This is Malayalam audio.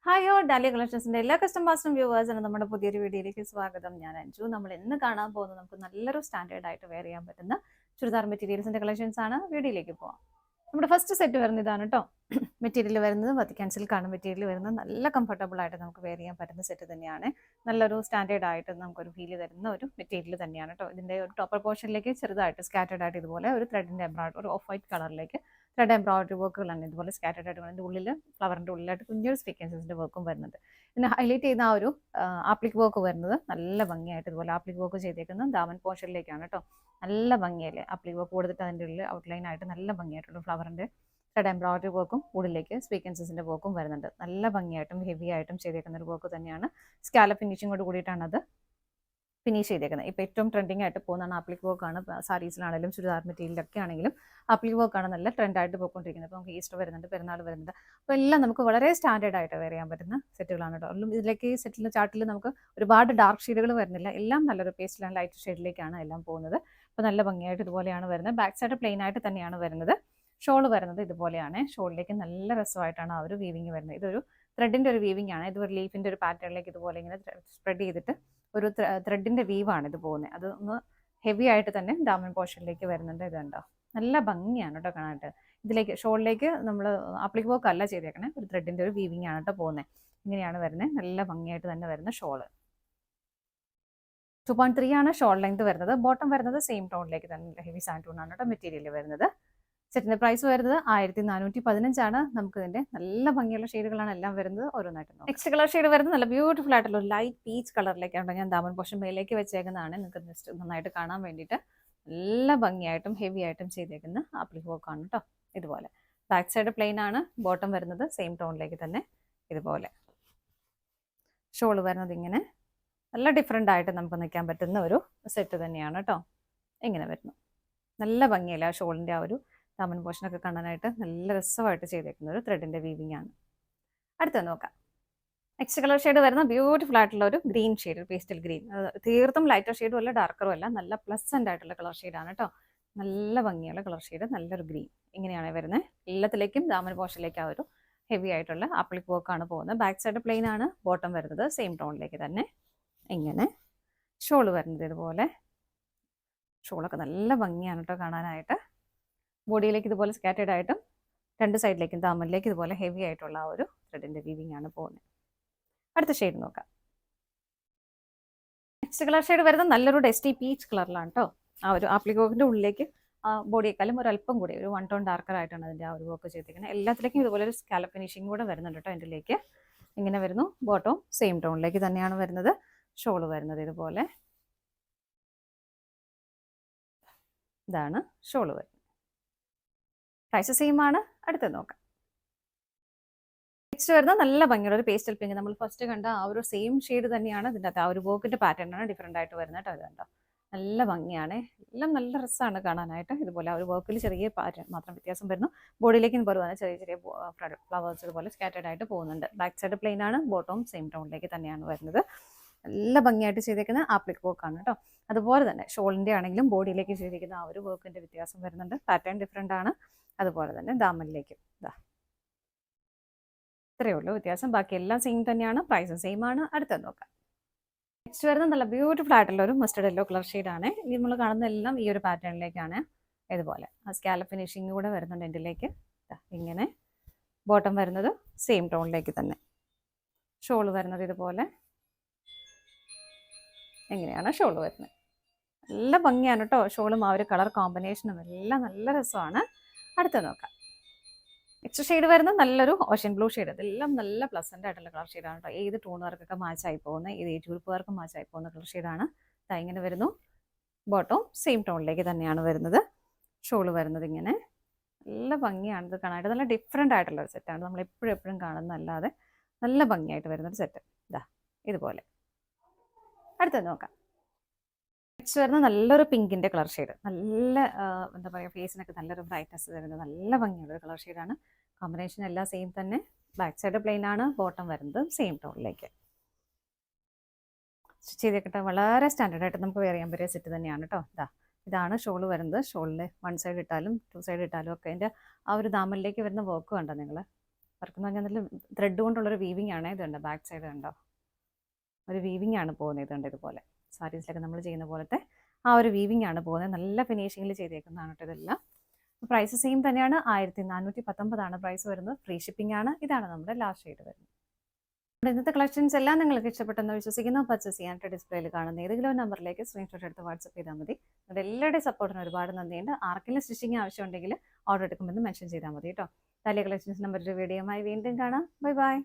ഹായ് ഓൾ ഡാലിയ കളക്ഷൻസിന്റെ എല്ലാ കസ്റ്റമേഴ്സിനും വ്യൂവേഴ്സിനും നമ്മുടെ പുതിയൊരു വീഡിയോയിലേക്ക് സ്വാഗതം. ഞാൻ അഞ്ജു. നമ്മൾ ഇന്ന് കാണാൻ പോകുന്നത് നമുക്ക് നല്ലൊരു സ്റ്റാൻഡേർഡ് ആയിട്ട് വെയർ ചെയ്യാൻ പറ്റുന്ന ചുരിദാർ മെറ്റീരിയൽസിന്റെ കളക്ഷൻസ് ആണ്. വീഡിയോയിലേക്ക് പോവാം. നമ്മുടെ ഫസ്റ്റ് സെറ്റ് വരുന്നത് ഇതാണ് കേട്ടോ. മെറ്റീരിയൽ വരുന്നത് വത്തിക്കാൻ സിൽക്കാണ് മെറ്റീരിയൽ വരുന്നത്. നല്ല കംഫർട്ടബിൾ ആയിട്ട് നമുക്ക് വെയർ ചെയ്യാൻ പറ്റുന്ന സെറ്റ് തന്നെയാണ്. നല്ലൊരു സ്റ്റാൻഡേർഡ് ആയിട്ട് നമുക്കൊരു ഫീല് തരുന്ന ഒരു മെറ്റീരിയൽ തന്നെയാണ് കേട്ടോ. ഇതിന്റെ ഒരു ടോപ്പർ പോർഷനിലേക്ക് ചെറുതായിട്ട് സ്കാറ്റേർഡ് ആയിട്ട് ഇതുപോലെ ഒരു ത്രെഡിന്റെ എംബ്രോയിഡറി, ഒരു ഓഫ് വൈറ്റ് കളറിലേക്ക് ത്രെഡ് എംബ്രോയിഡറി വർക്കുകളാണ് ഇതുപോലെ സ്കാറ്റേർഡ് ആയിട്ട് വരുന്നത്. ഉള്ളിൽ ഫ്ലവറിന്റെ ഉള്ളിലായിട്ട് കുഞ്ഞൊരു സ്വീക്വൻസിന്റെ വർക്കും വരുന്നുണ്ട്. പിന്നെ ഹൈലൈറ്റ് ചെയ്യുന്ന ആ ഒരു ആപ്ലിക് വർക്ക് വരുന്നത് നല്ല ഭംഗിയായിട്ട് ഇതുപോലെ ആപ്ലിക് വർക്ക് ചെയ്തേക്കുന്ന ദാമൻ പോർഷനിലേക്കാണ് കേട്ടോ. നല്ല ഭംഗിയല്ലേ ആപ്ലിക് വർക്ക് കൊടുത്തിട്ട് അതിൻ്റെ ഉള്ളിൽ ഔട്ട്ലൈൻ ആയിട്ട് നല്ല ഭംഗിയായിട്ടുള്ള ഫ്ലവറിന്റെ ത്രെഡ് എംബ്രോയിഡറി വർക്കും ഉള്ളിലേക്ക് സ്വീക്വൻസിന്റെ വർക്കും വരുന്നുണ്ട്. നല്ല ഭംഗിയായിട്ടും ഹെവി ആയിട്ടും ചെയ്തേക്കുന്ന ഒരു വർക്ക് തന്നെയാണ്. സ്കാലപ്പ് ഫിനിഷിങ്ങോട് കൂടിയിട്ടാണ് അത് ഫിനിഷ് ചെയ്തേക്കുന്നത്. ഇപ്പോൾ ഏറ്റവും ട്രെൻഡിങ് ആയിട്ട് പോകുന്നതാണ് ആപ്ലിക് വർക്കാണ്. സാരീസിലാണെങ്കിലും ചുരിദാർ മെറ്റീരിയലൊക്കെ ആണെങ്കിലും ആപ്ലിക് വർക്കാണ് നല്ല ട്രെൻഡായിട്ട് പോയിക്കൊണ്ടിരിക്കുന്നത്. ഇപ്പോൾ നമുക്ക് ഈസ്റ്റർ വരുന്നുണ്ട്, പെരുന്നാൾ വരുന്നുണ്ട്. അപ്പോൾ എല്ലാം നമുക്ക് വളരെ സ്റ്റാൻഡേർഡ് ആയിട്ട് വെയർ ചെയ്യാൻ പറ്റുന്ന സെറ്റുകളാണ് കേട്ടോ. ഇതിലേക്ക് സെറ്റിൽ ചാർട്ടിൽ നമുക്ക് ഒരുപാട് ഡാർക്ക് ഷെയ്ഡുകൾ വരുന്നില്ല. എല്ലാം നല്ലൊരു പേസ്റ്റൽ ആൻഡ് ലൈറ്റ് ഷെയ്ഡിലേക്കാണ് എല്ലാം പോകുന്നത്. അപ്പോൾ നല്ല ഭംഗിയായിട്ട് ഇതുപോലെയാണ് വരുന്നത്. ബാക്ക് സൈഡ് പ്ലെയിൻ ആയിട്ട് തന്നെയാണ് വരുന്നത്. ഷോൾ വരുന്നത് ഇതുപോലെയാണ്. ഷോളിലേക്ക് നല്ല രസമായിട്ടാണ് ആ ഒരു വീവിങ് വരുന്നത്. ഇതൊരു ത്രെഡിന്റെ ഒരു വീവിംഗ് ആണ്. ഇത് ഒരു ലീഫിന്റെ ഒരു പാറ്റേണിലേക്ക് ഇതുപോലെ ഇങ്ങനെ സ്പ്രെഡ് ചെയ്തിട്ട് ഒരു ത്രെഡിന്റെ വീവാണ് ഇത് പോകുന്നത്. അത് ഒന്ന് ഹെവി ആയിട്ട് തന്നെ ദാമൻ പോർഷനിലേക്ക് വരുന്നുണ്ട്. ഇത് കണ്ടോ, നല്ല ഭംഗിയാണ് കേട്ടോ കാണാനായിട്ട്. ഇതിലേക്ക് ഷോളിലേക്ക് നമ്മൾ ആപ്ലിക് വർക്ക് അല്ല ചെയ്തേക്കണേ, ഒരു ത്രെഡിന്റെ ഒരു വീവിംഗ് ആണ് കേട്ടോ പോകുന്നത്. ഇങ്ങനെയാണ് വരുന്നത്. നല്ല ഭംഗിയായിട്ട് തന്നെ വരുന്ന ഷോള്. 2.3 ആണ് ഷോൾ ലെങ്ത് വരുന്നത്. ബോട്ടം വരുന്നത് സെയിം ടോണിലേക്ക് തന്നെ ഹെവി സാൻഡൂൺ ആണ് കേട്ടോ മെറ്റീരിയൽ വരുന്നത്. സെറ്റിന്റെ പ്രൈസ് വരുന്നത് 1415 നമുക്ക് ഇതിന്റെ നല്ല ഭംഗിയുള്ള ഷെയ്ഡുകളാണ് എല്ലാം വരുന്നത്. ഓരോന്നായിട്ട് നെക്സ്റ്റ് കളർ ഷെയ്ഡ് വരുന്നത് നല്ല ബ്യൂട്ടിഫുൾ ആയിട്ടുള്ള ഒരു ലൈറ്റ് പീച്ച് കളറിലേക്കാണ് ഞാൻ ദാമൻ പോർഷൻ മേലേക്ക് വെച്ചേക്കുന്നതാണ്. നിങ്ങൾക്ക് ജസ്റ്റ് നന്നായിട്ട് കാണാൻ വേണ്ടിയിട്ട് നല്ല ഭംഗിയായിട്ടും ഹെവി ആയിട്ടും ചെയ്തേക്കുന്ന ആപ്ലിക് വർക്കാണ് കേട്ടോ. ഇതുപോലെ ബാക്ക് സൈഡ് പ്ലെയിൻ ആണ്. ബോട്ടം വരുന്നത് സെയിം ടോണിലേക്ക് തന്നെ ഇതുപോലെ. ഷോൾ വരുന്നത് ഇങ്ങനെ നല്ല ഡിഫറെൻ്റ് ആയിട്ട് നമുക്ക് നിൽക്കാൻ പറ്റുന്ന ഒരു സെറ്റ് തന്നെയാണ് കേട്ടോ. ഇങ്ങനെ വരുന്നു. നല്ല ഭംഗിയല്ല ആ ഷോളിൻ്റെ ആ ഒരു ദാമൻ പോർഷനൊക്കെ കാണാനായിട്ട് നല്ല രസമായിട്ട് ചെയ്തേക്കുന്ന ഒരു ത്രെഡിന്റെ വീവിംഗ് ആണ്. അടുത്ത നോക്കാം. നെക്സ്റ്റ് കളർ ഷെയ്ഡ് വരുന്ന ബ്യൂട്ടിഫുൾ ആയിട്ടുള്ള ഒരു ഗ്രീൻ ഷെയ്ഡ്, പേസ്റ്റൽ ഗ്രീൻ. തീർത്തും ലൈറ്റർ ഷെയ്ഡും അല്ല ഡാർക്കറും അല്ല, നല്ല പ്ലസന്റ് ആയിട്ടുള്ള കളർ ഷെയ്ഡാണ് കേട്ടോ. നല്ല ഭംഗിയുള്ള കളർ ഷെയ്ഡ്, നല്ലൊരു ഗ്രീൻ. ഇങ്ങനെയാണ് വരുന്നത്. എല്ലാത്തിലേക്കും ദാമൻ പോർഷനിലേക്ക് ആ ഒരു ഹെവി ആയിട്ടുള്ള ആപ്ലിക് വർക്കാണ് പോകുന്നത്. ബാക്ക് സൈഡ് പ്ലെയിൻ ആണ്. ബോട്ടം വരുന്നത് സെയിം ടോണിലേക്ക് തന്നെ ഇങ്ങനെ. ഷോൾ വരുന്നത് ഇതുപോലെ. ഷോളൊക്കെ നല്ല ഭംഗിയാണ് കേട്ടോ കാണാനായിട്ട്. ബോഡിയിലേക്ക് ഇതുപോലെ സ്കാറ്റേഡ് ആയിട്ടും രണ്ട് സൈഡിലേക്കും ദാമനിലേക്ക് ഇതുപോലെ ഹെവി ആയിട്ടുള്ള ആ ഒരു ത്രെഡിന്റെ വീവിംഗ് ആണ് പോകുന്നത്. അടുത്ത ഷെയ്ഡ് നോക്കാം. നെക്സ്റ്റ് കളർ ഷെയ്ഡ് വരുന്നത് നല്ലൊരു ഡസ്റ്റി പീച്ച് കളറിലാണ് കേട്ടോ. ആ ഒരു ആപ്ലിക് വർക്കിന്റെ ഉള്ളിലേക്ക് ബോഡിയേക്കാളും ഒരു അല്പം കൂടി ഒരു 1 ടോൺ ഡാർക്കർ ആയിട്ടാണ് അതിന്റെ ആ ഒരു വർക്ക് ചെയ്തിരിക്കുന്നത്. എല്ലാത്തിലേക്കും ഇതുപോലെ ഒരു സ്കാലപ്പ് ഫിനിഷിംഗ് കൂടെ വരുന്നുണ്ട് കേട്ടോ. അതിലേക്ക് ഇങ്ങനെ വരുന്നു. ബോട്ടവും സെയിം ടോണിലേക്ക് തന്നെയാണ് വരുന്നത്. ഷോള് വരുന്നത് ഇതുപോലെ. ഇതാണ് ഷോള് വരുന്നത്. പ്രൈസ് സെയിം ആണ്. അടുത്ത് നോക്കാം. നെക്സ്റ്റ് വരുന്നത് നല്ല ഭംഗിയുള്ള ഒരു പേസ്റ്റൽ പിങ്ക്. നമ്മൾ ഫസ്റ്റ് കണ്ട ആ ഒരു സെയിം ഷെയ്ഡ് തന്നെയാണ് ഇതിൻ്റെ അകത്ത്. ആ ഒരു വർക്കിന്റെ പാറ്റേൺ ആണ് ഡിഫറെൻ്റ് ആയിട്ട് വരുന്നത് കേട്ടോ. ഇത് കണ്ടോ, നല്ല ഭംഗിയാണ്. എല്ലാം നല്ല രസമാണ് കാണാനായിട്ട്. ഇതുപോലെ ആ ഒരു വർക്കിൽ ചെറിയ പാറ്റേൺ മാത്രം വ്യത്യാസം വരുന്നു. ബോഡിയിലേക്ക് വരുവാണ് ചെറിയ ചെറിയ ഫ്ലവേഴ്സ് ഇതുപോലെ സ്കാറ്റേഡ് ആയിട്ട് പോകുന്നുണ്ട്. ബാക്ക് സൈഡ് പ്ലെയിൻ ആണ്. ബോട്ടവും സെയിം ടോണിലേക്ക് തന്നെയാണ് വരുന്നത്. നല്ല ഭംഗിയായിട്ട് ചെയ്തേക്കുന്ന ആപ്ലിക് വർക്കാണ് കേട്ടോ. അതുപോലെ തന്നെ ഷോളിന്റെ ആണെങ്കിലും ബോഡിയിലേക്ക് ചെയ്തിരിക്കുന്ന ആ ഒരു വർക്കിന്റെ വ്യത്യാസം വരുന്നുണ്ട്. പാറ്റേൺ ഡിഫറെൻ്റ് ആണ്. അതുപോലെ തന്നെ ദാമനിലേക്കും ഇത്രയേ ഉള്ളൂ വ്യത്യാസം. ബാക്കി എല്ലാം സെയിം തന്നെയാണ്. പ്രൈസും സെയിം ആണ്. അടുത്തത് നോക്കാം. നെക്സ്റ്റ് വരുന്നത് നല്ല ബ്യൂട്ടിഫുൾ ആയിട്ടുള്ള ഒരു മസ്റ്റർഡ് യെല്ലോ കളർ ഷെയ്ഡാണ്. ഇനി നമ്മൾ കാണുന്ന എല്ലാം ഈ ഒരു പാറ്റേണിലേക്കാണ്. ഇതുപോലെ ആ സ്കാലപ്പ് ഫിനിഷിംഗ് കൂടെ വരുന്നുണ്ട് ഇതിലേക്ക്. ഇങ്ങനെ ബോട്ടം വരുന്നത് സെയിം ടോണിലേക്ക് തന്നെ. ഷോൾ വരുന്നത് ഇതുപോലെ. എങ്ങനെയാണ് ഷോൾ വരുന്നത്. നല്ല ഭംഗിയാണ് കേട്ടോ. ഷോളും ആ ഒരു കളർ കോമ്പിനേഷനും എല്ലാം നല്ല രസമാണ്. അടുത്ത നോക്കാം. നെക്സ്റ്റ് ഷെയ്ഡ് വരുന്നത് നല്ലൊരു ഓഷ്യൻ ബ്ലൂ ഷെയ്ഡ്. ഇതെല്ലാം നല്ല പ്ലസന്റ് ആയിട്ടുള്ള കളർ ഷെയ്ഡാണ് കേട്ടോ. ഏത് ടൂണുകാർക്കൊക്കെ മാച്ചായി പോകുന്ന, ഏത് ഏജ് ഗ്രൂപ്പുകാർക്ക് മാച്ചായി പോകുന്ന കളർ ഷെയ്ഡാണ്. ഇങ്ങനെ വരുന്നു. ബോട്ടവും സെയിം ടോണിലേക്ക് തന്നെയാണ് വരുന്നത്. ഷോള് വരുന്നത് ഇങ്ങനെ. നല്ല ഭംഗിയാണ് ഇത് കാണാനായിട്ട്. നല്ല ഡിഫറെൻ്റ് ആയിട്ടുള്ള ഒരു സെറ്റാണ്. നമ്മൾ എപ്പോഴും കാണുന്നതല്ലാതെ നല്ല ഭംഗിയായിട്ട് വരുന്നൊരു സെറ്റ്. ഇതുപോലെ. അടുത്തത് നോക്കാം. നെക്സ്റ്റ് വരുന്നത് നല്ലൊരു പിങ്കിന്റെ കളർ ഷെയ്ഡ്. നല്ല എന്താ പറയുക, ഫേസിനൊക്കെ നല്ലൊരു ബ്രൈറ്റ്നസ് തരുന്നത് നല്ല ഭംഗിയുള്ളൊരു കളർ ഷെയ്ഡാണ്. കോമ്പിനേഷൻ എല്ലാം സെയിം തന്നെ. ബാക്ക് സൈഡ് പ്ലെയിൻ ആണ്. ബോട്ടം വരുന്നത് സെയിം ടോണിലേക്ക്. സ്റ്റിച്ച് ചെയ്തിട്ട് വളരെ സ്റ്റാൻഡേർഡ് ആയിട്ട് നമുക്ക് വെയർ ചെയ്യാൻ പറ്റിയ സെറ്റ് തന്നെയാണ് കേട്ടോ. ഇതാണ് ഷോള് വരുന്നത്. ഷോളിൽ 1 സൈഡ് ഇട്ടാലും 2 സൈഡ് ഇട്ടാലും ഒക്കെ അതിൻ്റെ ആ ഒരു ദാമനിലേക്ക് വരുന്ന വർക്ക് കണ്ടോ നിങ്ങൾ. വർക്ക് എന്ന് പറഞ്ഞാൽ നല്ല ത്രെഡ് കൊണ്ടുള്ളൊരു വീവിങ് ആണ്. ഇതുണ്ട് ബാക്ക് സൈഡ് കണ്ടോ, ഒരു വീവിങ് ആണ് പോകുന്നത്. ഇതുണ്ട് ഇതുപോലെ സാരീസിലൊക്കെ നമ്മൾ ചെയ്യുന്ന പോലത്തെ ആ ഒരു വീവിങ് ആണ് പോകുന്നത്. നല്ല ഫിനിഷിങ്ങിൽ ചെയ്തേക്കുന്നതാണ് കേട്ടോ ഇതെല്ലാം. പ്രൈസ് സെയിം തന്നെയാണ്, 1419 പ്രൈസ് വരുന്നത്. ഫ്രീ ഷിപ്പിംഗ് ആണ്. ഇതാണ് നമ്മുടെ ലാസ്റ്റ് ഷെയ്ഡ് വരുന്നത്. ഇന്നത്തെ കളക്ഷൻസ് എല്ലാം നിങ്ങൾക്ക് ഇഷ്ടപ്പെട്ടെന്ന് വിശ്വസിക്കുന്നു. പർച്ചേസ് ചെയ്യാനായിട്ട് ഡിസ്പ്ലേയിൽ കാണുന്ന ഏതെങ്കിലും നമ്പറിലേക്ക് സ്ക്രീൻഷോട്ട് എടുത്ത് വാട്സപ്പ് ചെയ്താൽ മതി. നിങ്ങളുടെ എല്ലാവരുടെയും സപ്പോർട്ടിന് ഒരുപാട് നന്ദിയുണ്ട്. ആർക്കെങ്കിലും സ്റ്റിച്ചിങ് ആവശ്യമുണ്ടെങ്കിൽ ഓർഡർ എടുക്കുമെന്ന് മെൻഷൻ ചെയ്താൽ മതി കേട്ടോ. താലിയ കളക്ഷൻസ് നമ്പർ വീഡിയോയുമായി വീണ്ടും കാണാം. Bye bye.